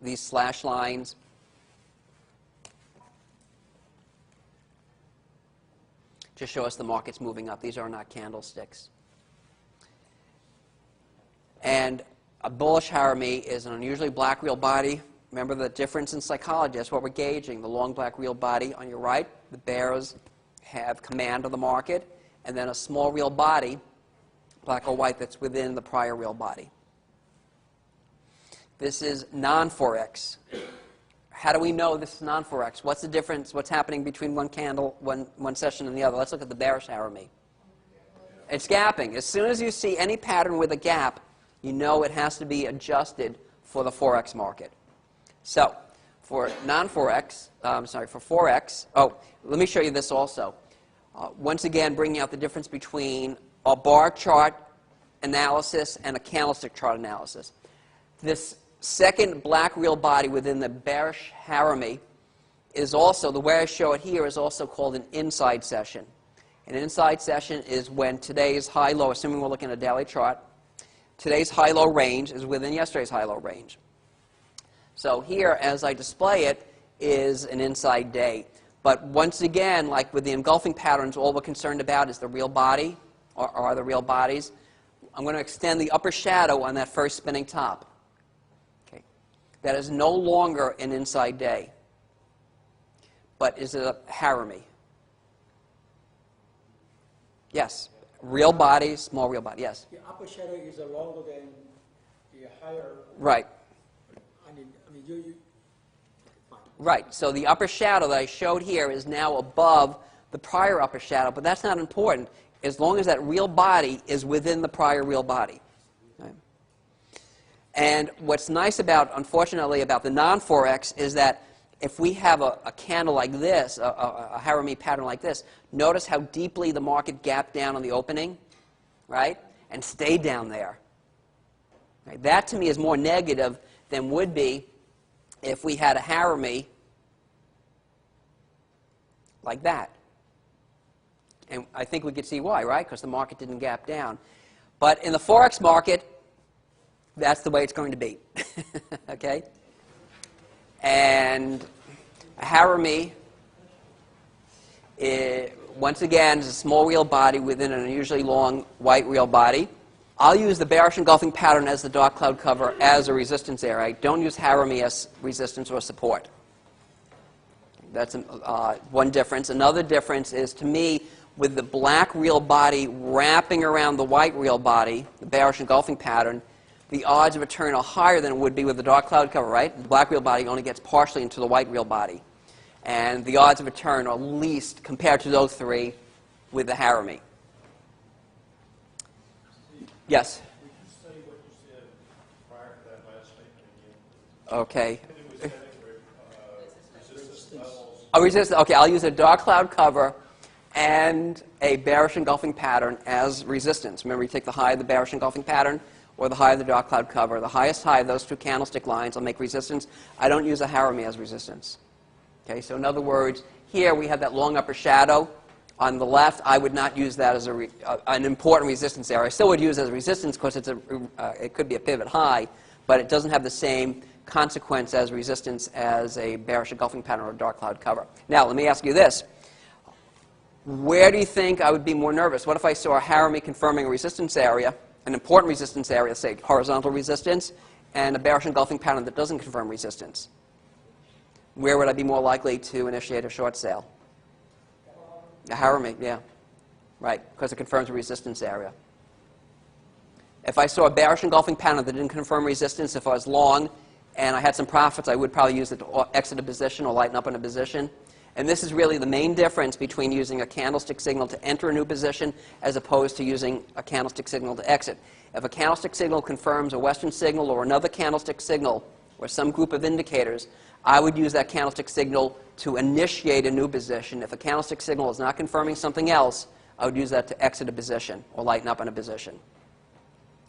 these slash lines. Just show us the market's moving up. These are not candlesticks. And a bullish Harami is an unusually black real body. Remember the difference in psychology. That's what we're gauging. The long black real body on your right, the bears have command of the market, and then a small real body, black or white, that's within the prior real body. This is non-4x. How do we know this is non-4x? What's the difference? What's happening between one candle, one session and the other? Let's look at the bearish Harami. It's gapping. As soon as you see any pattern with a gap, you know it has to be adjusted for the 4x market. So for non-4x, for 4x, let me show you this also. Once again, bringing out the difference between a bar chart analysis and a candlestick chart analysis. This second black real body within the bearish Harami is also, the way I show it here, is also called an inside session. An inside session is when today's high-low, assuming we're looking at a daily chart, today's high-low range is within yesterday's high-low range. So here, as I display it, is an inside day. But once again, like with the engulfing patterns, all we're concerned about is the real body, or are the real bodies. I'm going to extend the upper shadow on that first spinning top. Okay. That is no longer an inside day, but is it a Harami? Yes. Real body, small real body, yes. The upper shadow is longer than the higher. Right. I mean, Right. So the upper shadow that I showed here is now above the prior upper shadow, but that's not important as long as that real body is within the prior real body. Right? And what's nice about, unfortunately, about the non-4x is that if we have a candle like this, a Harami pattern like this, notice how deeply the market gapped down on the opening, right, and stayed down there. Right? That, to me, is more negative than would be if we had a Harami like that. And I think we could see why, right? Because the market didn't gap down. But in the Forex market, that's the way it's going to be. Okay? And a Harami, once again, is a small real body within an unusually long white real body. I'll use the bearish engulfing pattern as the dark cloud cover as a resistance area. I don't use Harami as resistance or support. That's one difference. Another difference is, to me, with the black real body wrapping around the white real body, the bearish engulfing pattern, the odds of a turn are higher than it would be with the dark cloud cover, right? The black real body only gets partially into the white real body. And the odds of a turn are least compared to those three with the Harami. Yes? Would you say what you said prior to that last statement again? Okay. It was setting resistance levels. A resistance. Okay, I'll use a dark cloud cover and a bearish engulfing pattern as resistance. Remember, you take the high of the bearish engulfing pattern or the high of the dark cloud cover. The highest high of those two candlestick lines will make resistance. I don't use a Harami as resistance. Okay, so in other words, here we have that long upper shadow. On the left, I would not use that as an important resistance area. I still would use it as a resistance because it could be a pivot high, but it doesn't have the same consequence as resistance as a bearish engulfing pattern or a dark cloud cover. Now, let me ask you this. Where do you think I would be more nervous? What if I saw a Harami confirming a resistance area, an important resistance area, say horizontal resistance, and a bearish engulfing pattern that doesn't confirm resistance? Where would I be more likely to initiate a short sale? A Harami, yeah. Right, because it confirms a resistance area. If I saw a bearish engulfing pattern that didn't confirm resistance, if I was long and I had some profits, I would probably use it to exit a position or lighten up in a position. And this is really the main difference between using a candlestick signal to enter a new position as opposed to using a candlestick signal to exit. If a candlestick signal confirms a Western signal or another candlestick signal or some group of indicators, I would use that candlestick signal to initiate a new position. If a candlestick signal is not confirming something else, I would use that to exit a position or lighten up in a position.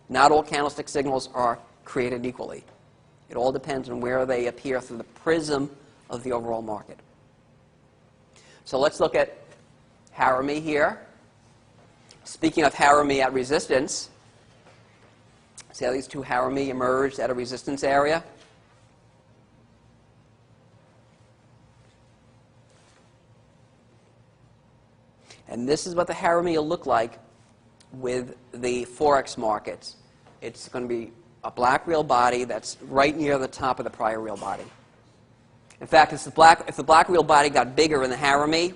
Not all candlestick signals are created equally. It all depends on where they appear through the prism of the overall market. So let's look at Harami here. Speaking of Harami at resistance, see how these two Harami emerged at a resistance area? And this is what the harami will look like with the Forex markets. It's going to be a black real body that's right near the top of the prior real body. In fact, if the black real body got bigger in the harami,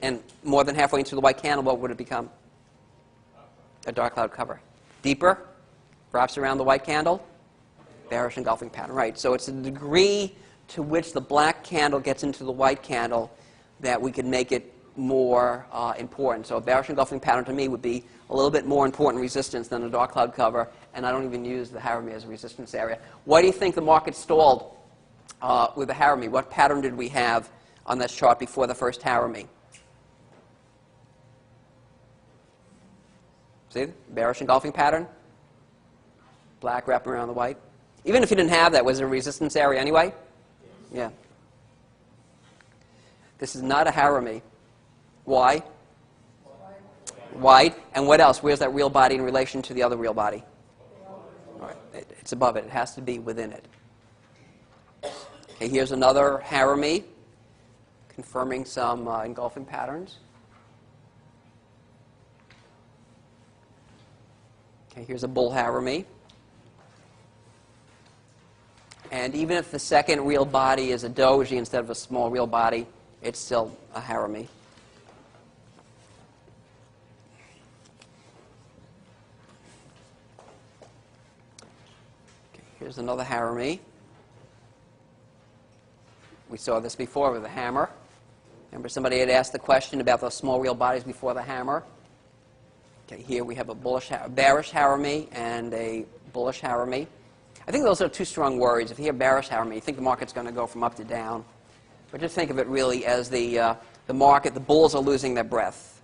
and more than halfway into the white candle, what would it become? A dark cloud cover. Deeper, wraps around the white candle, bearish engulfing pattern. Right. So it's the degree to which the black candle gets into the white candle that we can make it more important. So a bearish engulfing pattern to me would be a little bit more important resistance than a dark cloud cover, and I don't even use the harami as a resistance area. Why do you think the market stalled with the harami? What pattern did we have on this chart before the first harami? See, bearish engulfing pattern, black wrapping around the white. Even if you didn't have that, was it a resistance area anyway? Yeah. This is not a harami. Why? White. And what else? Where's that real body in relation to the other real body? All right. It's above it. It has to be within it. Okay, here's another harami, confirming some engulfing patterns. Okay, here's a bull harami. And even if the second real body is a doji instead of a small real body, it's still a harami. Okay, here's another harami. We saw this before with the hammer. Remember somebody had asked the question about those small real bodies before the hammer? Okay, here we have a bearish harami and a bullish harami. I think those are two strong words. If you hear bearish harami, you think the market's going to go from up to down. But just think of it really as the market, the bulls are losing their breath.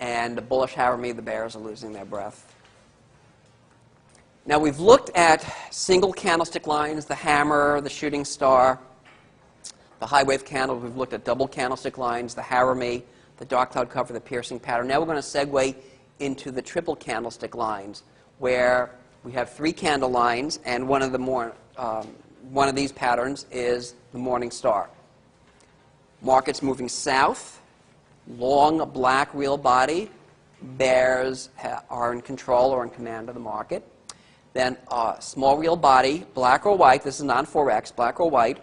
And the bullish harami, the bears are losing their breath. Now we've looked at single candlestick lines, the hammer, the shooting star, the high wave candle. We've looked at double candlestick lines, the harami, the dark cloud cover, the piercing pattern. Now we're going to segue into the triple candlestick lines, where we have 3 candle lines, and one of these patterns is the morning star. Market's moving south, long black real body. Bears are in control or in command of the market. Then small real body, black or white. This is non-Forex, black or white.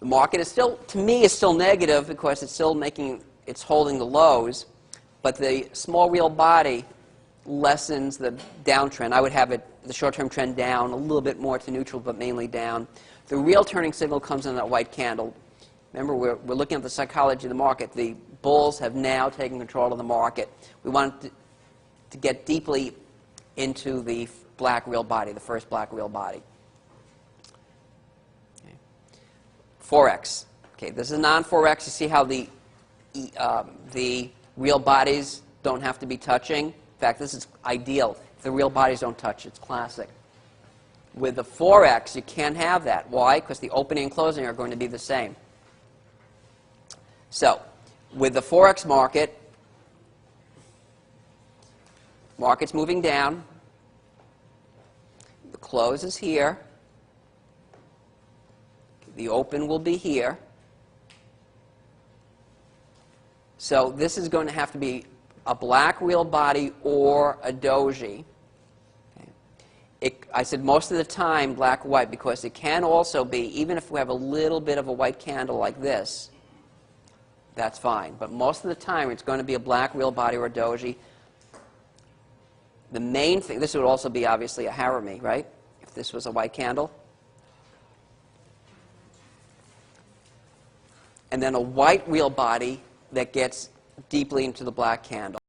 The market is still, to me, is still negative because it's still it's holding the lows. But the small real body lessens the downtrend. I would have it, the short-term trend down a little bit more to neutral, but mainly down. The real turning signal comes in that white candle. Remember, we're looking at the psychology of the market. The bulls have now taken control of the market. We want to get deeply into the black real body, the first black real body. Okay. Forex. Okay, this is non-Forex. You see how the real bodies don't have to be touching. In fact, this is ideal. If the real bodies don't touch, it's classic. With the Forex, you can't have that. Why? Because the opening and closing are going to be the same. So, with the Forex market, market's moving down. The close is here. The open will be here. So this is going to have to be a black real body or a doji. Okay. I said most of the time black or white because it can also be, even if we have a little bit of a white candle like this, that's fine. But most of the time it's going to be a black real body or a doji. The main thing, this would also be obviously a harami, right? If this was a white candle. And then a white real body that gets deeply into the black candle.